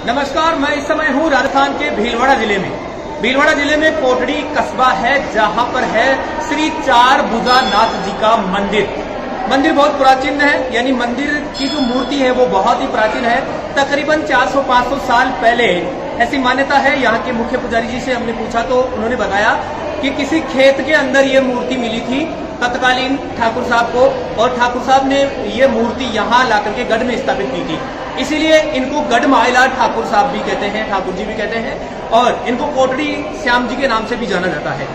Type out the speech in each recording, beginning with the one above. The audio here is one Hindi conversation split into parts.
नमस्कार, मैं इस समय हूँ राजस्थान के भीलवाड़ा जिले में। भीलवाड़ा जिले में कोटड़ी कस्बा है, जहाँ पर है श्री चार भुजा नाथ जी का मंदिर। मंदिर बहुत प्राचीन है, यानी मंदिर की जो मूर्ति है वो बहुत ही प्राचीन है। तकरीबन 400-500 साल पहले ऐसी मान्यता है। यहाँ के मुख्य पुजारी जी से हमने पूछा तो उन्होंने बताया कि किसी खेत के अंदर ये मूर्ति मिली थी तत्कालीन ठाकुर साहब को, और ठाकुर साहब ने ये मूर्ति यहाँ ला करके गढ़ में स्थापित की थी। इसीलिए इनको गढ़ माईलाल ठाकुर साहब भी कहते हैं, ठाकुर जी भी कहते हैं, और इनको कोटड़ी श्याम जी के नाम से भी जाना जाता है।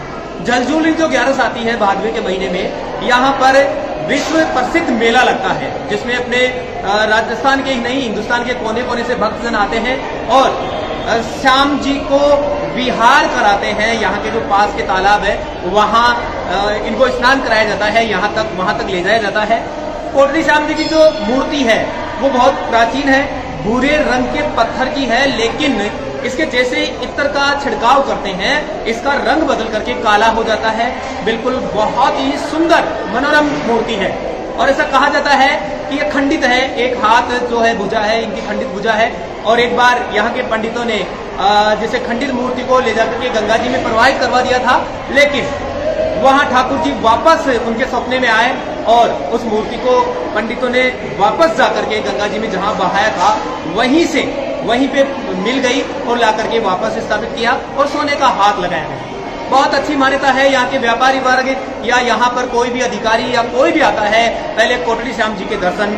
झलझूली जो 11 आती है भादवे के महीने में, यहाँ पर विश्व प्रसिद्ध मेला लगता है, जिसमें अपने राजस्थान के ही नहीं हिंदुस्तान के कोने कोने से भक्तजन आते हैं और श्याम जी को विहार कराते हैं। यहाँ के जो पास के तालाब है वहाँ इनको स्नान कराया जाता है, वहाँ तक ले जाया जाता है। कोटड़ी श्याम जी की जो मूर्ति है वो बहुत प्राचीन है, भूरे रंग के पत्थर की है, लेकिन इसके जैसे इत्र का छिड़काव करते हैं इसका रंग बदल करके काला हो जाता है। बिल्कुल बहुत ही सुंदर मनोरम मूर्ति है, और ऐसा कहा जाता है कि ये खंडित है। एक हाथ जो है भुजा है, इनकी खंडित भुजा है, और एक बार यहाँ के पंडितों ने जैसे खंडित मूर्ति को ले जाकर के गंगा जी में प्रवाहित करवा दिया था, लेकिन वहां ठाकुर जी वापस उनके सपने में आए और उस मूर्ति को पंडितों ने वापस जाकर के गंगा जी में जहां बहाया था वहीं पे मिल गई और ला करके वापस स्थापित किया और सोने का हाथ लगाया गया। बहुत अच्छी मान्यता है। यहाँ के व्यापारी वर्ग या यहाँ पर कोई भी अधिकारी या कोई भी आता है, पहले कोटड़ी श्याम जी के दर्शन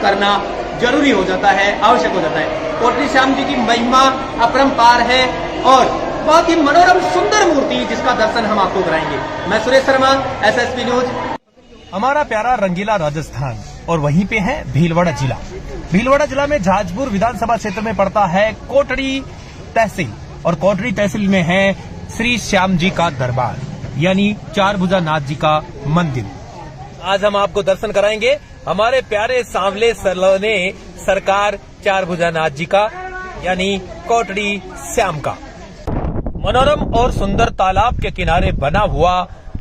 करना जरूरी हो जाता है, आवश्यक हो जाता है। कोटड़ी श्याम जी की महिमा अपरंपार है और बहुत ही मनोरम सुंदर मूर्ति, जिसका दर्शन हम आपको कराएंगे। मैं सुरेश शर्मा, SSP न्यूज। हमारा प्यारा रंगीला राजस्थान, और वहीं पे है भीलवाड़ा जिला। भीलवाड़ा जिला में जाजपुर विधानसभा क्षेत्र में पड़ता है कोटड़ी तहसील, और कोटड़ी तहसील में है श्री श्याम जी का दरबार, यानी चार भुजा नाथ जी का मंदिर। आज हम आपको दर्शन कराएंगे हमारे प्यारे सांवले सलोने सरकार चार भुजा नाथ जी का, यानी कोटड़ी श्याम का। मनोरम और सुंदर तालाब के किनारे बना हुआ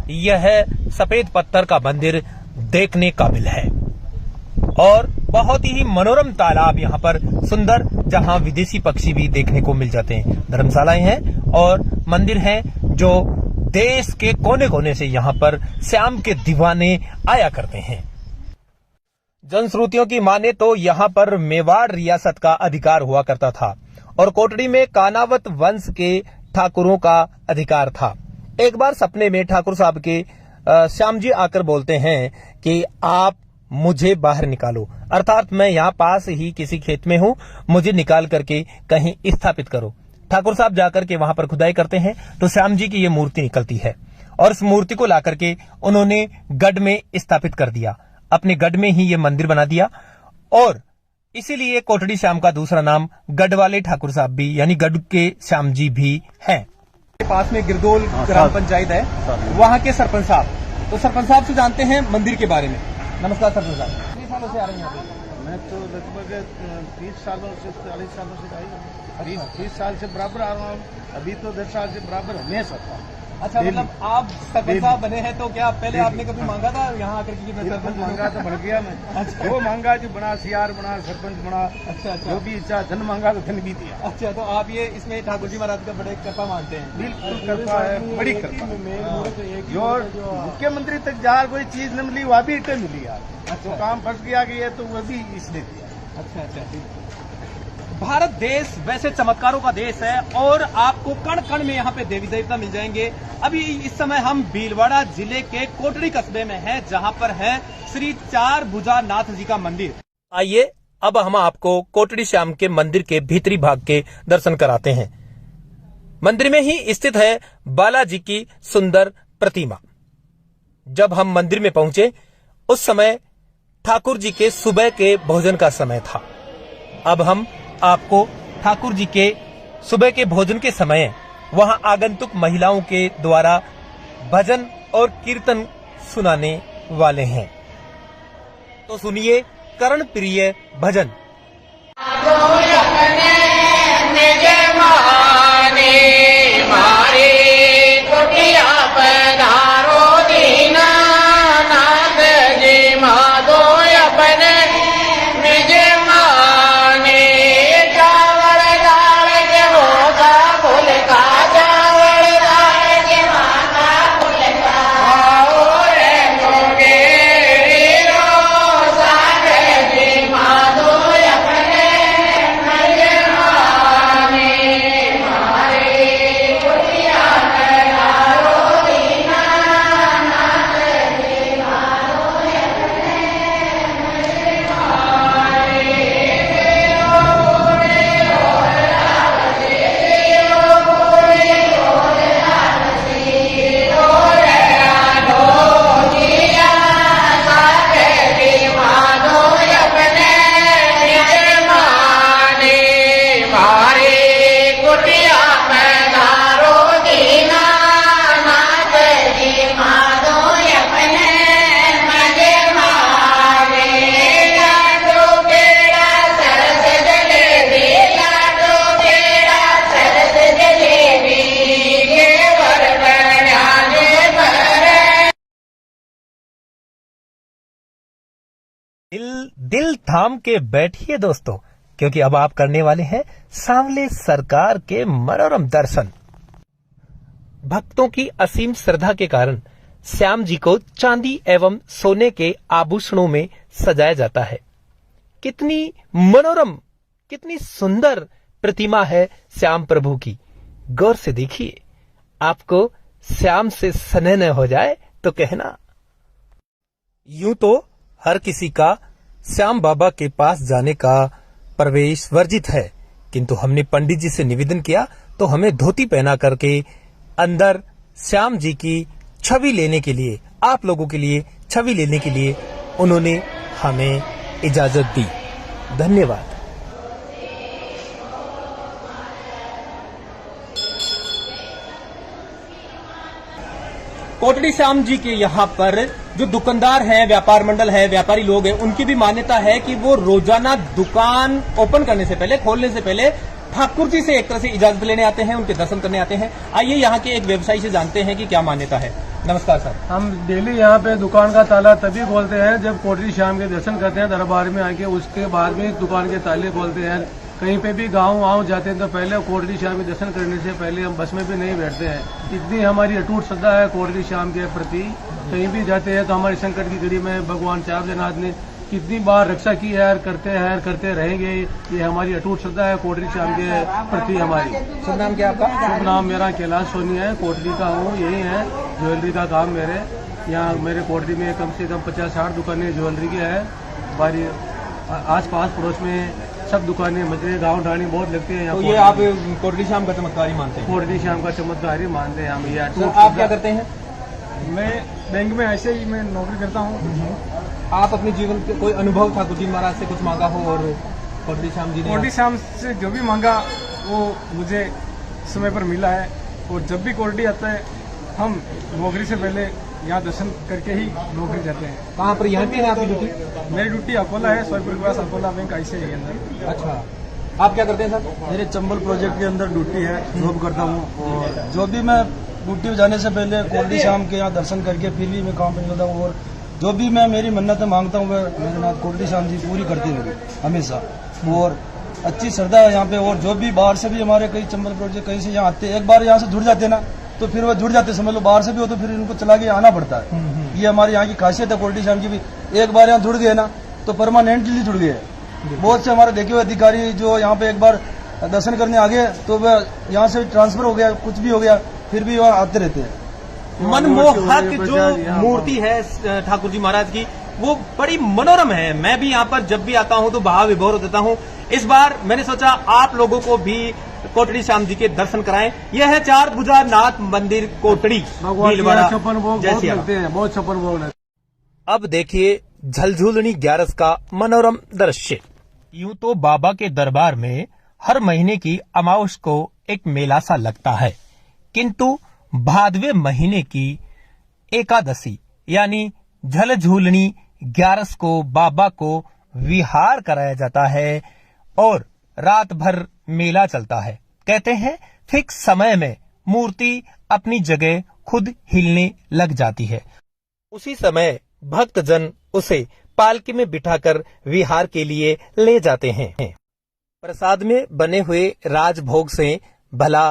यह सफेद पत्थर का मंदिर देखने काबिल है, और बहुत ही मनोरम तालाब यहाँ पर सुंदर, जहाँ विदेशी पक्षी भी देखने को मिल जाते हैं। धर्मशालाएं हैं और मंदिर हैं, जो देश के कोने कोने से यहाँ पर श्याम के दीवाने आया करते हैं। जनश्रुतियों की माने तो यहाँ पर मेवाड़ रियासत का अधिकार हुआ करता था, और कोटड़ी में कानावत वंश के ठाकुरों का अधिकार था। एक बार सपने में ठाकुर साहब के श्याम जी आकर बोलते हैं कि आप मुझे बाहर निकालो, अर्थात मैं यहाँ पास ही किसी खेत में हूँ, मुझे निकाल करके कहीं स्थापित करो। ठाकुर साहब जाकर के वहां पर खुदाई करते हैं तो श्याम जी की ये मूर्ति निकलती है, और इस मूर्ति को ला करके उन्होंने गढ़ में स्थापित कर दिया। अपने गढ़ में ही ये मंदिर बना दिया, और इसीलिए कोटड़ी श्याम का दूसरा नाम गढ़ वाले ठाकुर साहब भी, यानी गढ़ के श्याम जी भी हैं। पास में गिरदोल ग्राम पंचायत है, वहाँ के सरपंच साहब, तो सरपंच साहब से जानते हैं मंदिर के बारे में। नमस्कार सरपंच साहब, कितने सालों से आ रहे हैं यहाँ पे? मैं तो लगभग 30 सालों से 40 सालों से आई हूँ। 30 साल से बराबर आ रहा हूँ, अभी तो 10 साल से बराबर हमेशा था। अच्छा, मतलब आप सरपंच साहब बने हैं तो क्या पहले आपने कभी मांगा था यहाँ आकर के मैं सरपंच मांगा तो बन गया मैं। अच्छा। वो मांगा जो बना, सीआर बना, सरपंच बना। अच्छा, जो भी इच्छा, धन मांगा तो धन भी दिया। अच्छा, तो आप ये इसमें ठाकुर जी महाराज का बड़े कृपा मानते हैं? बिल्कुल कृपा है, बड़ी कृपा। जो मुख्यमंत्री तक जहाँ कोई चीज न मिली वह भी इटे मिली यार। जो काम फंस गया कि तो वह भी इसने दिया। अच्छा। भारत देश वैसे चमत्कारों का देश है, और आपको कण कण में यहाँ पे देवी देवता मिल जाएंगे। अभी इस समय हम भीलवाड़ा जिले के कोटड़ी कस्बे में हैं, जहाँ पर है श्री चार भुजा नाथ जी का मंदिर। आइए अब हम आपको कोटड़ी श्याम के मंदिर के भीतरी भाग के दर्शन कराते हैं। मंदिर में ही स्थित है बालाजी की सुंदर प्रतिमा। जब हम मंदिर में पहुंचे उस समय ठाकुर जी के सुबह के भोजन का समय था। अब हम आपको ठाकुर जी के सुबह के भोजन के समय वहां आगंतुक महिलाओं के द्वारा भजन और कीर्तन सुनाने वाले हैं, तो सुनिए कर्ण प्रिय भजन। अपने निज माने चावल दिल थाम के बैठिए दोस्तों, क्योंकि अब आप करने वाले हैं सांवले सरकार के मनोरम दर्शन। भक्तों की असीम श्रद्धा के कारण श्याम जी को चांदी एवं सोने के आभूषणों में सजाया जाता है। कितनी मनोरम, कितनी सुंदर प्रतिमा है श्याम प्रभु की। गौर से देखिए, आपको श्याम से स्नेह न हो जाए तो कहना। यूं तो हर किसी का श्याम बाबा के पास जाने का प्रवेश वर्जित है, किंतु हमने पंडित जी से निवेदन किया तो हमें धोती पहना करके अंदर श्याम जी की छवि लेने के लिए, आप लोगों के लिए छवि लेने के लिए उन्होंने हमें इजाजत दी। धन्यवाद। कोटड़ी श्याम जी के यहाँ पर जो दुकानदार हैं, व्यापार मंडल है, व्यापारी लोग हैं, उनकी भी मान्यता है कि वो रोजाना दुकान ओपन करने से पहले, खोलने से पहले ठाकुर जी से एक तरह से इजाजत लेने आते हैं, उनके दर्शन करने आते हैं। आइए यहाँ के एक व्यवसायी से जानते हैं कि क्या मान्यता है। नमस्कार सर। हम डेली यहाँ पे दुकान का ताला तभी खोलते हैं जब कोटड़ी श्याम के दर्शन करते हैं दरबार में आके, उसके बाद में दुकान के ताले खोलते हैं। कहीं पे भी गाँव जाते हैं तो पहले कोटड़ी श्याम के दर्शन करने से पहले हम बस में भी नहीं बैठते हैं। इतनी हमारी अटूट श्रद्धा है कोटड़ी श्याम के प्रति। कहीं भी जाते हैं तो हमारे संकट की घड़ी में भगवान चाप जनाथ ने कितनी बार रक्षा की है, करते रहेंगे। ये हमारी अटूट श्रद्धा है कोटड़ी श्याम के प्रति हमारी। शुभ नाम क्या आपका? शुभ नाम मेरा कैलाश सोनी है, कोटड़ी का हूँ, यही है ज्वेलरी का काम मेरे। यहाँ मेरे कोटड़ी में कम से कम 50-60 दुकानें ज्वेलरी की है। हमारी आस पास पड़ोस में सब दुकानें मजरे गाँव ढाणी बहुत लगती है। तो ये आप कोटड़ी श्याम का चमत्कारी मानते हैं? कोटड़ी श्याम का चमत्कारी मानते हैं हम। ये आप क्या करते हैं? मैं बैंक में ऐसे ही मैं नौकरी करता हूँ। आप अपने जीवन के कोई अनुभव ठाकुर जी महाराज से कुछ मांगा हो और कोटड़ी श्याम जी ने? कोटड़ी श्याम से जो भी मांगा वो मुझे समय पर मिला है। और जब भी कोटड़ी आता है हम नौकरी से पहले यहाँ दर्शन करके ही नौकरी जाते हैं। कहाँ पर? यहाँ पे है आपकी ड्यूटी? मेरी ड्यूटी अकोला है, सोयपुर के पास अकोला बैंक ऐसे ही अंदर। अच्छा, आप क्या करते हैं सर? मेरे चंबल प्रोजेक्ट के अंदर ड्यूटी है, जॉब करता हूँ। और जो भी मैं ड्यूटी पे जाने से पहले कोटड़ी श्याम के यहाँ दर्शन करके फिर भी मैं काम पे निकलता हूँ। और जो भी मैं मेरी मन्नतें मांगता हूँ मेरे नाथ कोटड़ी श्याम जी पूरी करते हैं हमेशा। और अच्छी श्रद्धा है यहाँ पे। और जो भी बाहर से भी हमारे कई चंबल प्रोजेक्ट कहीं से यहाँ आते हैं, एक बार यहाँ से जुड़ जाते हैं ना तो फिर वो जुड़ जाते, समझ लो बाहर से भी हो तो फिर इनको चला के आना पड़ता है। ये हमारे यहाँ की खासियत है कोटड़ी श्याम की भी। एक बार यहाँ जुड़ गए ना तो परमानेंटली जुड़ गए। बहुत से हमारे देखे हुए अधिकारी जो यहाँ पे एक बार दर्शन करने आ गए तो वह यहाँ से ट्रांसफर हो गया, कुछ भी हो गया, फिर भी वहाँ आते रहते हैं। मनमोहक जो मूर्ति है ठाकुर जी महाराज की, वो बड़ी मनोरम है। मैं भी यहाँ पर जब भी आता हूँ तो भाव विभोर हो देता हूँ। इस बार मैंने सोचा आप लोगों को भी कोटड़ी श्याम जी के दर्शन कराएं। यह है चार भुजा नाथ मंदिर कोटड़ी, भीलवाड़ा। बहुत छप्पन भोग। अब देखिए झलझूलनी ग्यारस का मनोरम दृश्य। यूं तो बाबा के दरबार में हर महीने की अमावस को एक मेला सा लगता है, किंतु भादवे महीने की एकादशी यानी झलझूलनी ग्यारस को बाबा को विहार कराया जाता है और रात भर मेला चलता है। कहते हैं फिक्स समय में मूर्ति अपनी जगह खुद हिलने लग जाती है। उसी समय भक्तजन उसे पालकी में बिठाकर विहार के लिए ले जाते हैं। प्रसाद में बने हुए राजभोग से भला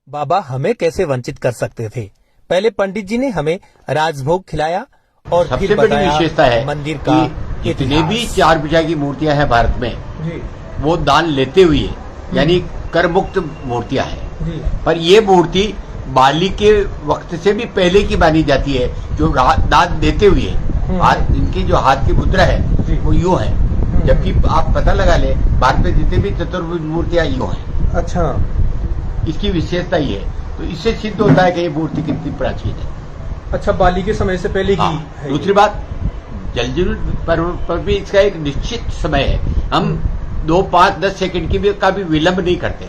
बाबा हमें कैसे वंचित कर सकते थे। पहले पंडित जी ने हमें राजभोग खिलाया और सबसे बड़ी विशेषता है मंदिर का जितने भी चार भुजा की मूर्तियां हैं भारत में जी, वो दान लेते हुए यानी कर मुक्त मूर्तियां हैं। जी। पर ये मूर्ति बाली के वक्त से भी पहले की मानी जाती है, जो दान देते हुए हाथ, इनकी जो हाथ की मुद्रा है वो यूं है, जबकि आप पता लगा ले भारत में जितने भी चतुर्भुज मूर्तियां यूं हैं। अच्छा, इसकी विशेषता ये है, तो इससे सिद्ध होता है कि ये मूर्ति कितनी प्राचीन है। अच्छा, बाली के समय से पहले की है। दूसरी बात, जलजूल पर भी इसका एक निश्चित समय है। हम 2, 5, 10 सेकंड का भी विलंब नहीं करते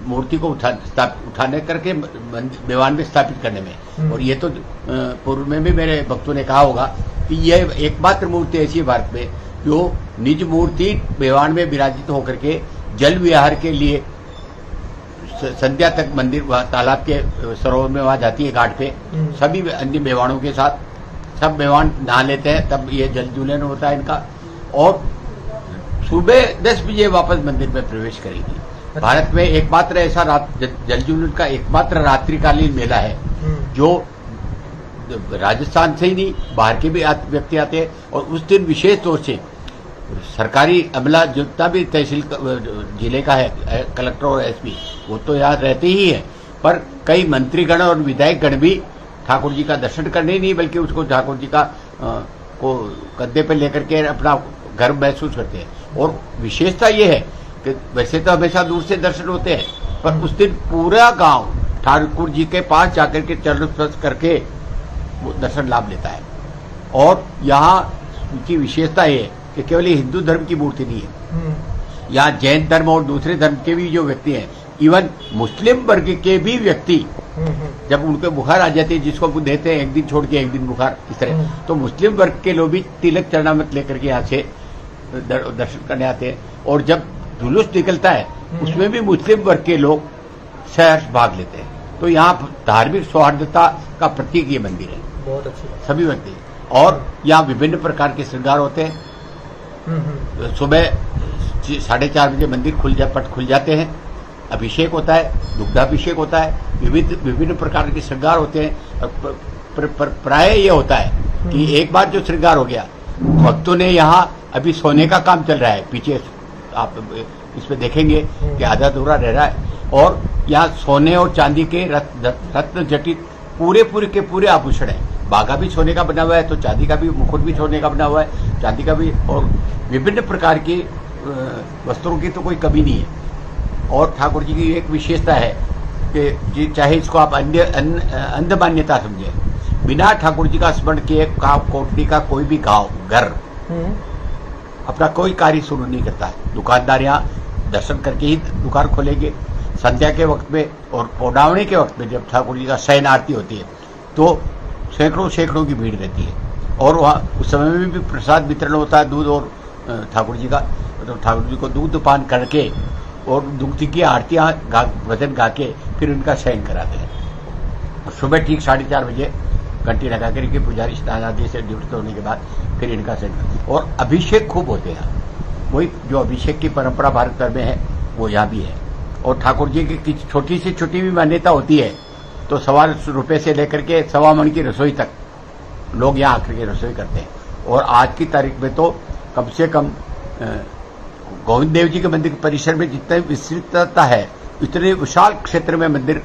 मूर्ति को उठाने करके मेवान में स्थापित करने में। और ये तो पूर्व में भी मेरे भक्तों ने कहा होगा कि यह एकमात्र मूर्ति ऐसी है भारत में जो निज मूर्ति मेवान में विराजित होकर के जल विहार के लिए संध्या तक मंदिर तालाब के सरोवर में वहां जाती है, घाट पे सभी अन्य मेवाड़ों के साथ सब मेहमान नहा लेते हैं, तब ये जल जुलन होता है इनका। और सुबह 10 बजे वापस मंदिर में प्रवेश करेगी। भारत में एकमात्र ऐसा जल जुलन का एकमात्र रात्रिकालीन मेला है जो राजस्थान से ही नहीं बाहर के भी व्यक्ति आते हैं। और उस दिन विशेष तौर से सरकारी अमला जितना भी तहसील जिले का है, कलेक्टर और एसपी, वो तो यहाँ रहते ही है, पर कई मंत्रीगण और विधायकगण भी ठाकुर जी का दर्शन करने ही नहीं बल्कि उसको ठाकुर जी का को कंधे पर लेकर के अपना गर्व महसूस करते हैं। और विशेषता ये है कि वैसे तो हमेशा दूर से दर्शन होते हैं, पर उस दिन पूरा गांव ठाकुर जी के पास जाकर के चरण स्पर्श करके वो दर्शन लाभ लेता है। और यहाँ की विशेषता ये है कि केवल ये हिंदू धर्म की मूर्ति नहीं है, यहाँ जैन धर्म और दूसरे धर्म के भी जो व्यक्ति हैं, इवन मुस्लिम वर्ग के भी व्यक्ति जब उनके बुखार आ जाती है, जिसको वो देते हैं एक दिन छोड़ के एक दिन बुखार, इस तरह, तो मुस्लिम वर्ग के लोग भी तिलक चरणामृत लेकर के यहाँ से दर्शन करने आते हैं। और जब जुलूस निकलता है उसमें भी मुस्लिम वर्ग के लोग सहर्ष भाग लेते हैं। तो यहाँ धार्मिक सौहार्दता का प्रतीक ये मंदिर है, बहुत अच्छी बात। सभी व्यक्ति। और यहाँ विभिन्न प्रकार के श्रृंगार होते हैं। सुबह 4:30 बजे मंदिर पट खुल जाते हैं, अभिषेक होता है, दुग्धाभिषेक होता है, विभिन्न प्रकार के श्रृंगार होते हैं। प्राय ये होता है कि एक बार जो श्रृंगार हो गया, भक्तों ने यहाँ अभी सोने का काम चल रहा है, पीछे आप इसमें देखेंगे कि आधा अधूरा रह रहा है। और यहाँ सोने और चांदी के रत्न जटित पूरे आभूषण है। बागा भी सोने का बना हुआ है, तो चांदी का भी मुकुट भी सोने का बना हुआ है, चांदी का भी, और विभिन्न प्रकार की वस्त्रों की तो कोई कमी नहीं है। और ठाकुर जी की एक विशेषता है कि चाहे इसको आप अंध मान्यता समझे, बिना ठाकुर जी का स्मरण किए कोटड़ी का कोई भी गांव घर अपना कोई कार्य शुरू नहीं करता है। दुकानदार यहाँ दर्शन करके ही दुकान खोलेंगे। संध्या के वक्त में और पौडावणी के वक्त में जब ठाकुर जी का शयन आरती होती है तो सैकड़ों की भीड़ रहती है। और वहाँ उस समय में भी प्रसाद वितरण होता है, दूध और ठाकुर जी का, तो ठाकुर जी को दूध पान करके और दुग्ध की आरतियाँ भजन गा के फिर उनका शयन कराते हैं। और सुबह ठीक 4:30 बजे घंटी लगा करके पुजारी स्नान आदि से निवृत्त होने के बाद फिर इनका शयन। और अभिषेक खूब होते हैं, वही जो अभिषेक की परंपरा भारत भर में है वो यहाँ भी है। और ठाकुर जी की छोटी से छोटी भी मान्यता होती है तो ₹1.25 से लेकर के 1.25 मन की रसोई तक लोग यहाँ आकर के रसोई करते हैं। और आज की तारीख में तो कम से कम गोविंद देव जी के मंदिर परिसर में जितनी विस्तृतता है उतने विशाल क्षेत्र में मंदिर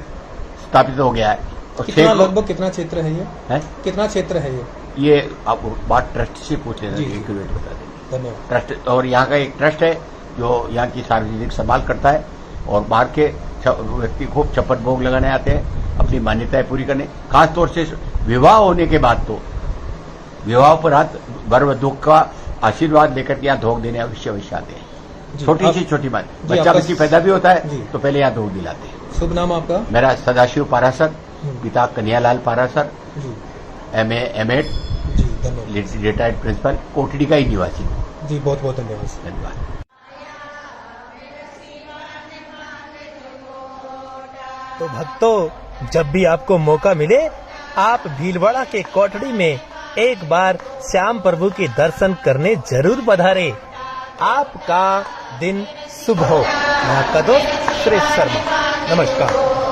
स्थापित हो गया है। और लगभग कितना क्षेत्र है ये है? कितना क्षेत्र है ये आप बात ट्रस्ट से पूछ लेना, एक मिनट बता देंगे। धन्यवाद। ट्रस्ट, और यहाँ का एक ट्रस्ट है जो यहाँ की सार्वजनिक संभाल करता है। और बाहर के व्यक्ति खूब चप्पट भोग लगाने आते हैं, अपनी मान्यताएं पूरी करने। खासतौर से विवाह होने के बाद तो विवाह पर वर वधू का आशीर्वाद लेकर के यहाँ धोख देने अवश्य आते हैं। छोटी से छोटी बात, बच्चा बच्ची पैदा भी होता है तो पहले यहाँ धोख दिलाते हैं। शुभ नाम आपका? मेरा सदाशिव पारासर, पिता Kanhaiyalal Parashar, MA M.Ed, retired principal, Kotri का ही निवासी। जी बहुत बहुत धन्यवाद। धन्यवाद। तो भक्तों, जब भी आपको मौका मिले आप भीलवाड़ा के कोटड़ी में एक बार श्याम प्रभु के दर्शन करने जरूर पधारे। आपका दिन शुभ हो। मैं आपका दोस्त सुरेश शर्मा, नमस्कार।